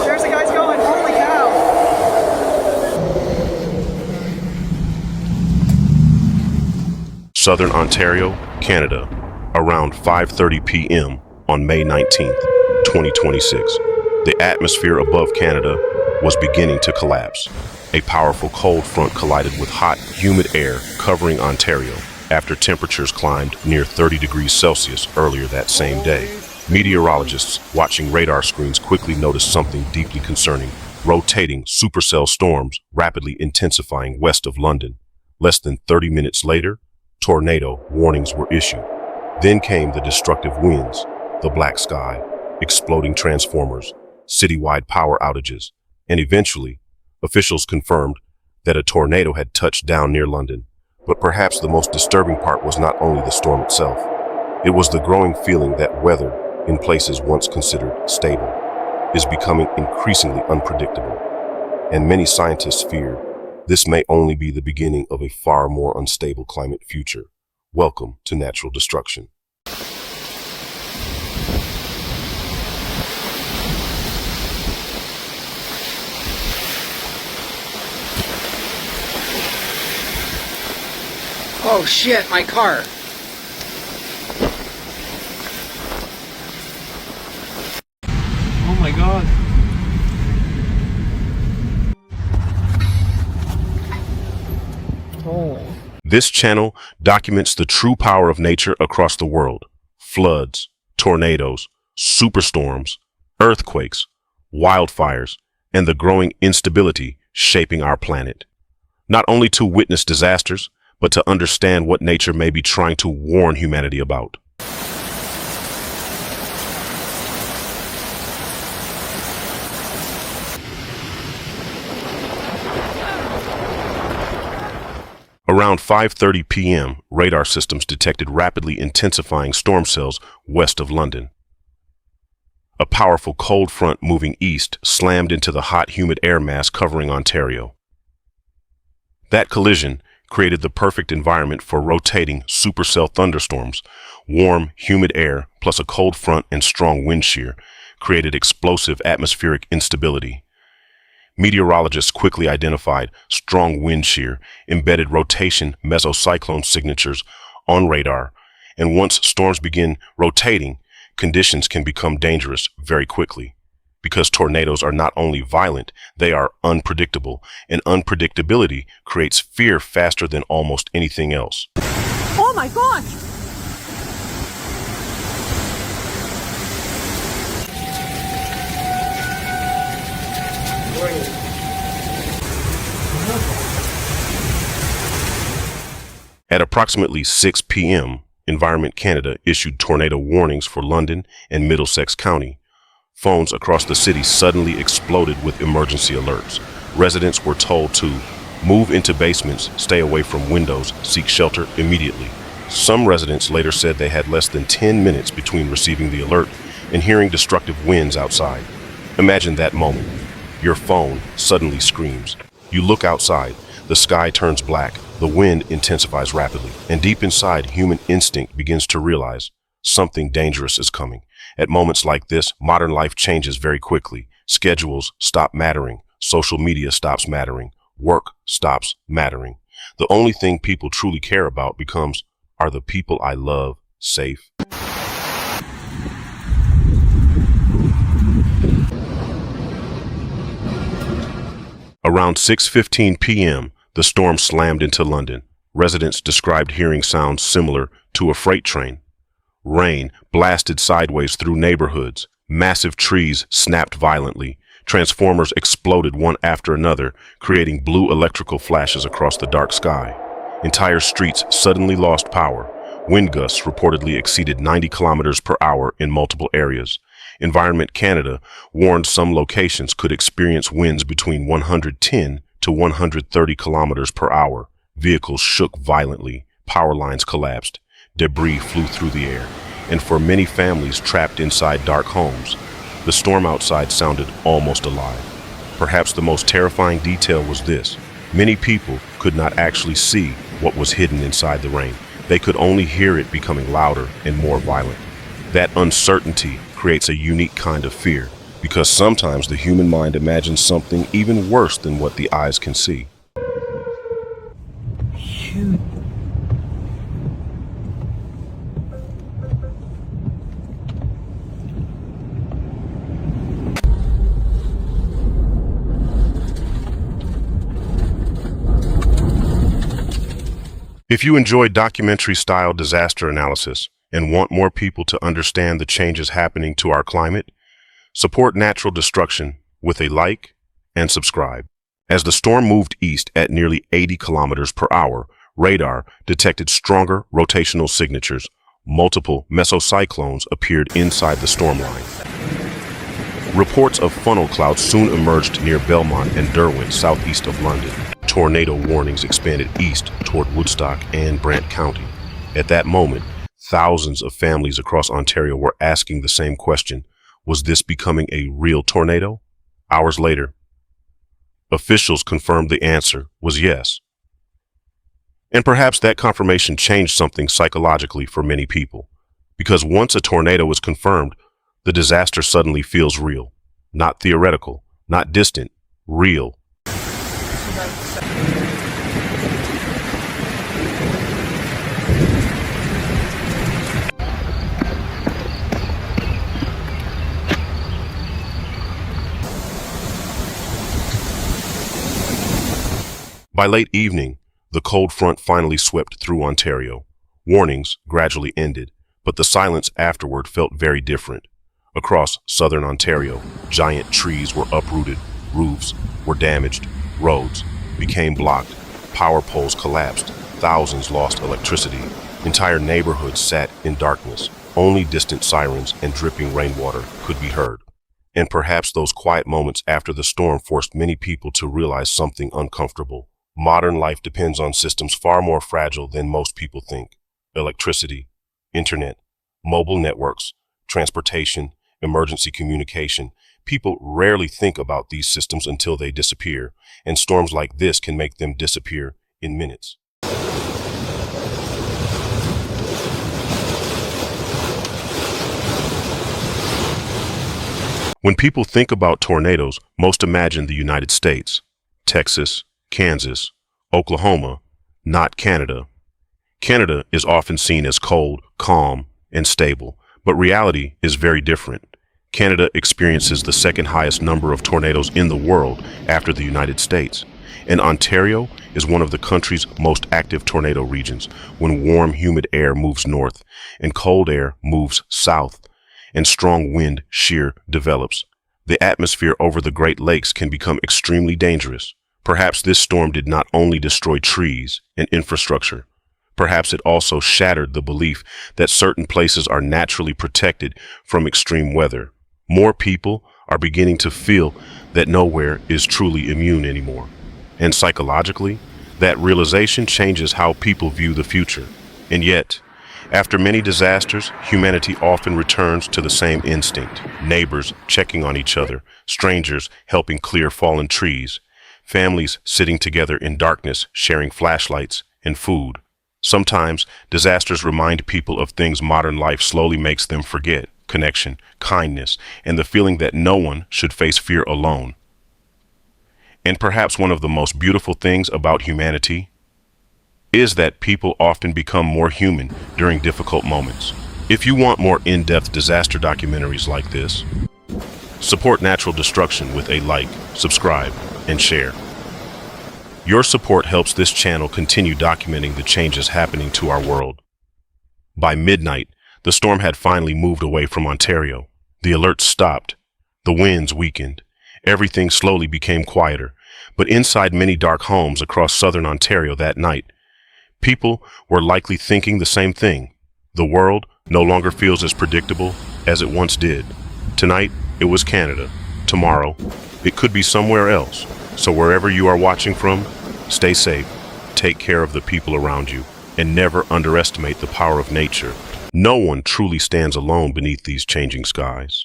There's the guys going. Holy cow. Southern Ontario, Canada, around 5:30 p.m. on May 19th, 2026. The atmosphere above Canada was beginning to collapse. A powerful cold front collided with hot, humid air covering Ontario after temperatures climbed near 30 degrees Celsius earlier that same day. Meteorologists watching radar screens quickly noticed something deeply concerning: rotating supercell storms rapidly intensifying west of London. Less than 30 minutes later, tornado warnings were issued. Then came the destructive winds, the black sky, exploding transformers, citywide power outages, and eventually, officials confirmed that a tornado had touched down near London. But perhaps the most disturbing part was not only the storm itself. It was the growing feeling that weather, in places once considered stable, is becoming increasingly unpredictable. And many scientists fear this may only be the beginning of a far more unstable climate future. Welcome to natural destruction. Oh shit, my car. Oh my god. Holy. This channel documents the true power of nature across the world. Floods, tornadoes, superstorms, earthquakes, wildfires, and the growing instability shaping our planet. Not only to witness disasters, but to understand what nature may be trying to warn humanity about. Around 5:30 p.m., radar systems detected rapidly intensifying storm cells west of London. A powerful cold front moving east slammed into the hot, humid air mass covering Ontario. That collision created the perfect environment for rotating supercell thunderstorms. Warm, humid air plus a cold front and strong wind shear created explosive atmospheric instability. Meteorologists quickly identified strong wind shear, embedded rotation mesocyclone signatures on radar, and once storms begin rotating, conditions can become dangerous very quickly. Because tornadoes are not only violent, they are unpredictable, and unpredictability creates fear faster than almost anything else. Oh my gosh! At approximately 6 p.m., Environment Canada issued tornado warnings for London and Middlesex County. Phones across the city suddenly exploded with emergency alerts. Residents were told to move into basements, stay away from windows, seek shelter immediately. Some residents later said they had less than 10 minutes between receiving the alert and hearing destructive winds outside. Imagine that moment. Your phone suddenly screams. You look outside. The sky turns black. The wind intensifies rapidly. And deep inside, human instinct begins to realize something dangerous is coming. At moments like this, modern life changes very quickly. Schedules stop mattering. Social media stops mattering. Work stops mattering. The only thing people truly care about becomes, are the people I love safe? Around 6:15 p.m., the storm slammed into London. Residents described hearing sounds similar to a freight train. Rain blasted sideways through neighborhoods. Massive trees snapped violently. Transformers exploded one after another, creating blue electrical flashes across the dark sky. Entire streets suddenly lost power. Wind gusts reportedly exceeded 90 kilometers per hour in multiple areas. Environment Canada warned some locations could experience winds between 110 to 130 kilometers per hour. Vehicles shook violently. Power lines collapsed. Debris flew through the air. And for many families trapped inside dark homes, the storm outside sounded almost alive. Perhaps the most terrifying detail was this. Many people could not actually see what was hidden inside the rain. They could only hear it becoming louder and more violent. That uncertainty creates a unique kind of fear, because sometimes the human mind imagines something even worse than what the eyes can see. Huge. If you enjoy documentary-style disaster analysis and want more people to understand the changes happening to our climate, support natural destruction with a like and subscribe. As the storm moved east at nearly 80 kilometers per hour, radar detected stronger rotational signatures. Multiple mesocyclones appeared inside the storm line. Reports of funnel clouds soon emerged near Belmont and Derwent, southeast of London. Tornado warnings expanded east toward Woodstock and Brant County. At that moment, thousands of families across Ontario were asking the same question: was this becoming a real tornado? Hours later, officials confirmed the answer was yes. And perhaps that confirmation changed something psychologically for many people, because once a tornado is confirmed, the disaster suddenly feels real, not theoretical, not distant, real. By late evening, the cold front finally swept through Ontario. Warnings gradually ended, but the silence afterward felt very different. Across southern Ontario, giant trees were uprooted, roofs were damaged, roads became blocked, power poles collapsed, thousands lost electricity. Entire neighborhoods sat in darkness. Only distant sirens and dripping rainwater could be heard. And perhaps those quiet moments after the storm forced many people to realize something uncomfortable. Modern life depends on systems far more fragile than most people think. Electricity, internet, mobile networks, transportation, emergency communication. People rarely think about these systems until they disappear, and storms like this can make them disappear in minutes. When people think about tornadoes, most imagine the United States, Texas, Kansas, Oklahoma, not Canada. Canada is often seen as cold, calm, and stable, but reality is very different. Canada experiences the second highest number of tornadoes in the world after the United States, and Ontario is one of the country's most active tornado regions when warm, humid air moves north and cold air moves south and strong wind shear develops. The atmosphere over the Great Lakes can become extremely dangerous. Perhaps this storm did not only destroy trees and infrastructure, perhaps it also shattered the belief that certain places are naturally protected from extreme weather. More people are beginning to feel that nowhere is truly immune anymore. And psychologically, that realization changes how people view the future. And yet, after many disasters, humanity often returns to the same instinct. Neighbors checking on each other, strangers helping clear fallen trees, families sitting together in darkness, sharing flashlights and food. Sometimes disasters remind people of things modern life slowly makes them forget: connection, kindness, and the feeling that no one should face fear alone. And perhaps one of the most beautiful things about humanity is that people often become more human during difficult moments. If you want more in-depth disaster documentaries like this, support natural destruction with a like, subscribe, and share. Your support helps this channel continue documenting the changes happening to our world. By midnight, the storm had finally moved away from Ontario. The alerts stopped. The winds weakened. Everything slowly became quieter. But inside many dark homes across southern Ontario that night, people were likely thinking the same thing. The world no longer feels as predictable as it once did. Tonight, it was Canada. Tomorrow, it could be somewhere else. So wherever you are watching from, stay safe, take care of the people around you, and never underestimate the power of nature. No one truly stands alone beneath these changing skies.